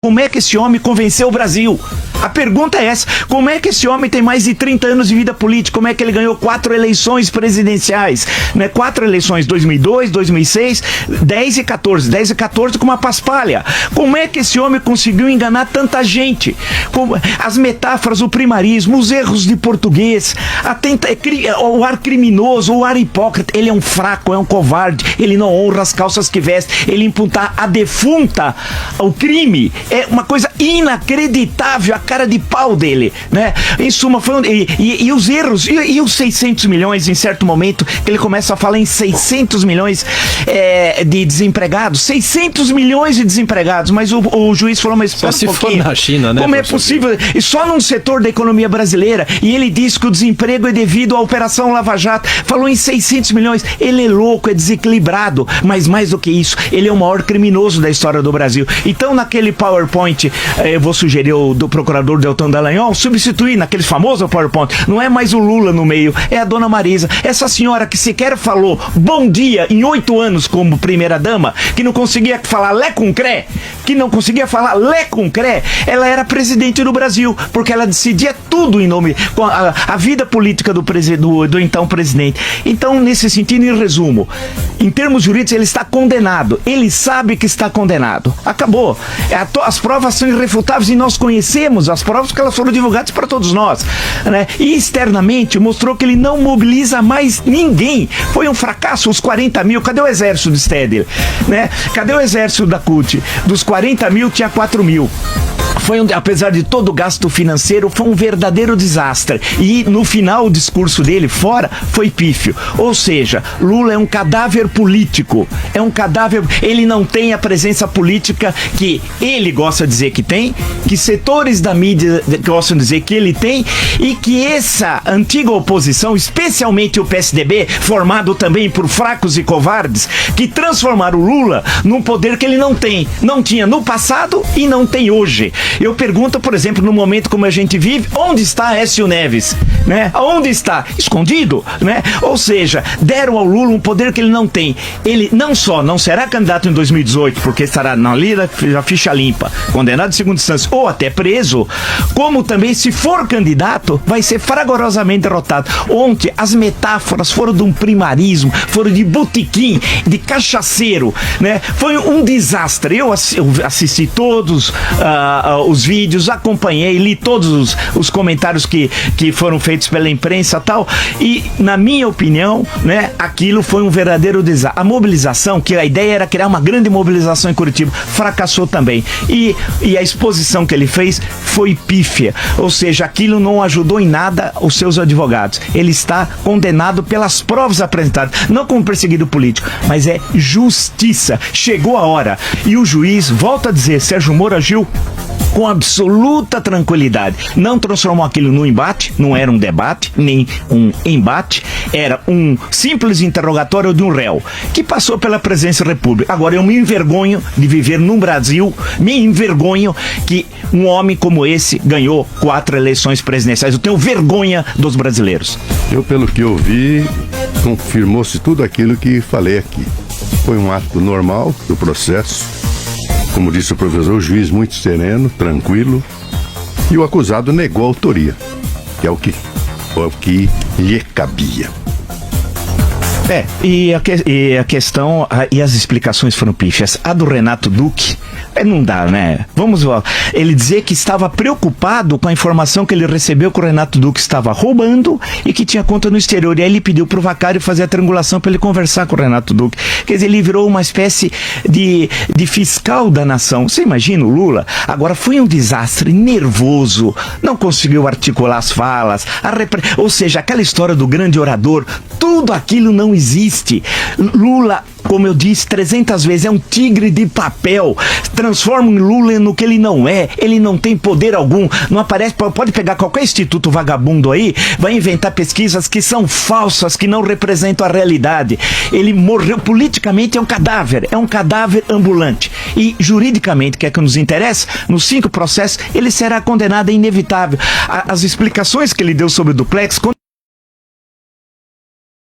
Como é que esse homem convenceu o Brasil? A pergunta é essa. Como é que esse homem tem mais de 30 anos de vida política? Como é que ele ganhou 4 eleições presidenciais? Né? 4 eleições, 2002, 2006, 10 e 14. 10 e 14 com uma paspalha. Como é que esse homem conseguiu enganar tanta gente? As metáforas, o primarismo, os erros de português, o ar criminoso, o ar hipócrita. Ele é um fraco, é um covarde. Ele não honra as calças que veste. Ele imputar a defunta, o crime. É uma coisa inacreditável, a cara de pau dele, né? Em suma, e os erros, e os 600 milhões em certo momento, que ele começa a falar em 600 milhões de desempregados, 600 milhões de desempregados, mas o juiz falou, mas só se for na China, né? Como é possível? E só num setor da economia brasileira, e ele diz que o desemprego é devido à Operação Lava Jato, falou em 600 milhões, ele é louco, é desequilibrado, mas mais do que isso, ele é o maior criminoso da história do Brasil. Então, naquele PowerPoint, eu vou sugerir do procurador Deltan Dallagnol substituir naquele famoso PowerPoint. Não é mais o Lula no meio, é a dona Marisa. Essa senhora que sequer falou bom dia em 8 anos como primeira-dama, que não conseguia falar lé com cré, ela era presidente do Brasil, porque ela decidia tudo em nome, com a vida política do então presidente. Então, nesse sentido, em resumo, em termos jurídicos, ele está condenado. Ele sabe que está condenado. Acabou. As provas são irrefutáveis e nós conhecemos as provas porque elas foram divulgadas para todos nós, né? E externamente mostrou que ele não mobiliza mais ninguém. Foi um fracasso, os 40 mil. Cadê o exército do Stedler? Né? Cadê o exército da CUT? Dos 40 mil, tinha 4 mil. Apesar de todo o gasto financeiro, foi um verdadeiro desastre. E no final o discurso dele, fora, foi pífio. Ou seja, Lula é um cadáver político. É um cadáver. Ele não tem a presença política que ele gosta de dizer que tem, que setores da mídia gostam de dizer que ele tem, e que essa antiga oposição, especialmente o PSDB, formado também por fracos e covardes, que transformaram o Lula num poder que ele não tem. Não tinha no passado e não tem hoje. Eu pergunto, por exemplo, no momento como a gente vive, onde está Aécio Neves? Né? Onde está? Escondido, né? Ou seja, deram ao Lula um poder que ele não tem. Ele não só não será candidato em 2018, porque estará na lida da ficha limpa, condenado em segunda instância ou até preso, como também, se for candidato, vai ser fragorosamente derrotado. Ontem, as metáforas foram de um primarismo, foram de botequim, de cachaceiro, né? Foi um desastre. Eu assisti todos os vídeos, acompanhei, li todos os comentários que foram feitos pela imprensa e tal, e na minha opinião, né, aquilo foi um verdadeiro desastre. A mobilização, que a ideia era criar uma grande mobilização em Curitiba, fracassou também, e a exposição que ele fez foi pífia, ou seja, aquilo não ajudou em nada os seus advogados. Ele está condenado pelas provas apresentadas, não como perseguido político, mas é justiça. Chegou a hora, e o juiz, volta a dizer, Sérgio Moro agiu com absoluta tranquilidade. Não transformou aquilo num embate, não era um debate, nem um embate, era um simples interrogatório de um réu, que passou pela presidência da República. Agora, eu me envergonho de viver num Brasil, me envergonho que um homem como esse ganhou 4 eleições presidenciais. Eu tenho vergonha dos brasileiros. Eu, pelo que eu vi, confirmou-se tudo aquilo que falei aqui. Foi um ato normal do processo. Como disse o professor, o juiz muito sereno, tranquilo, e o acusado negou a autoria, que é o que lhe cabia. E a questão, e as explicações foram pífias. A do Renato Duque, não dá, né? Vamos lá. Ele dizer que estava preocupado com a informação que ele recebeu que o Renato Duque estava roubando e que tinha conta no exterior. E aí ele pediu pro Vacário fazer a triangulação para ele conversar com o Renato Duque. Quer dizer, ele virou uma espécie de fiscal da nação. Você imagina o Lula? Agora, foi um desastre, nervoso, não conseguiu articular as falas, ou seja, aquela história do grande orador, tudo aquilo não existe. Lula, como eu disse 300 vezes, é um tigre de papel. Transforma o Lula no que ele não é. Ele não tem poder algum. Não aparece. Pode pegar qualquer instituto vagabundo aí, vai inventar pesquisas que são falsas, que não representam a realidade. Ele morreu politicamente, é um cadáver ambulante. E juridicamente, que é que nos interessa, nos 5 processos, ele será condenado, é inevitável. As explicações que ele deu sobre o duplex